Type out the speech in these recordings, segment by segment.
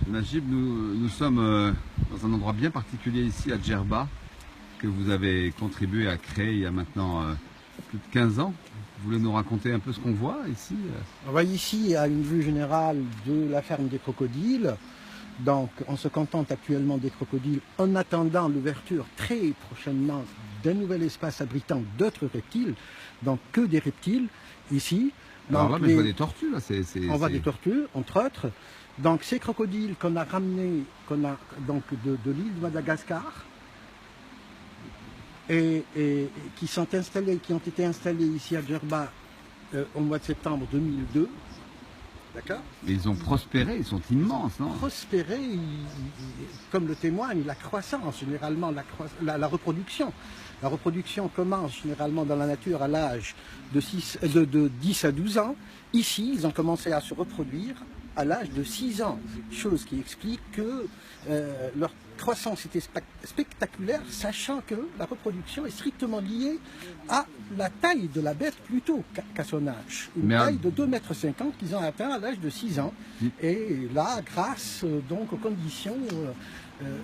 Najib, nous sommes dans un endroit bien particulier ici à Djerba, que vous avez contribué à créer il y a maintenant plus de 15 ans. Vous voulez nous raconter un peu ce qu'on voit ici? On voit ici à une vue générale de la ferme des crocodiles. Donc on se contente actuellement des crocodiles en attendant l'ouverture très prochainement d'un nouvel espace abritant d'autres reptiles. Donc que des reptiles ici. Alors là, Donc, mais je vois des tortues là. On voit des tortues, entre autres. Donc ces crocodiles qu'on a ramenés donc de l'île de Madagascar et qui ont été installés ici à Djerba au mois de septembre 2002. D'accord. Ils ont prospéré, ils sont immenses, non? Prospéré, comme le témoigne la croissance, généralement la reproduction. La reproduction commence généralement dans la nature à l'âge de 10 à 12 ans. Ici, ils ont commencé à se reproduire à l'âge de 6 ans, chose qui explique que leur croissance était spectaculaire, sachant que la reproduction est strictement liée à la taille de la bête plutôt qu'à son âge. Une taille de 2,50 m qu'ils ont atteint à l'âge de 6 ans. Et là, grâce donc aux conditions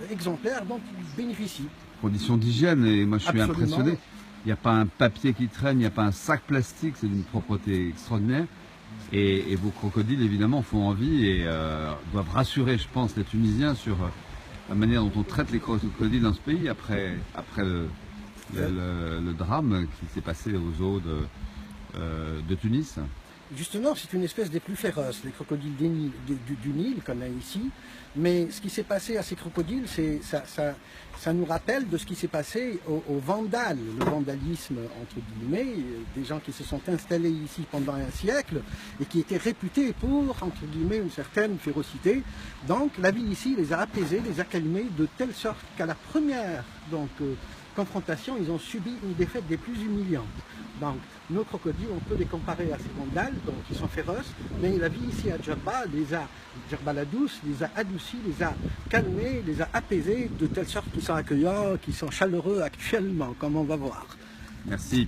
exemplaires dont ils bénéficient. Conditions d'hygiène, et moi je suis Absolument. impressionné. Il n'y a pas un papier qui traîne, il n'y a pas un sac plastique, c'est d'une propreté extraordinaire. Et vos crocodiles, évidemment, font envie et doivent rassurer, je pense, les Tunisiens sur la manière dont on traite les crocodiles dans ce pays après le drame qui s'est passé aux eaux de Tunis. Justement, c'est une espèce des plus féroces, les crocodiles du Nil qu'on a ici. Mais ce qui s'est passé à ces crocodiles, ça nous rappelle de ce qui s'est passé aux Vandales, le vandalisme entre guillemets, des gens qui se sont installés ici pendant un siècle et qui étaient réputés pour, entre guillemets, une certaine férocité. Donc la vie ici les a apaisés, les a calmés de telle sorte qu'à la première confrontation, ils ont subi une défaite des plus humiliantes. Donc, nos crocodiles, on peut les comparer à ces vandales, donc ils sont féroces, mais la vie ici à Djerba, Djerba la douce, les a adoucis, les a calmés, les a apaisés, de telle sorte qu'ils sont accueillants, qu'ils sont chaleureux actuellement, comme on va voir. Merci.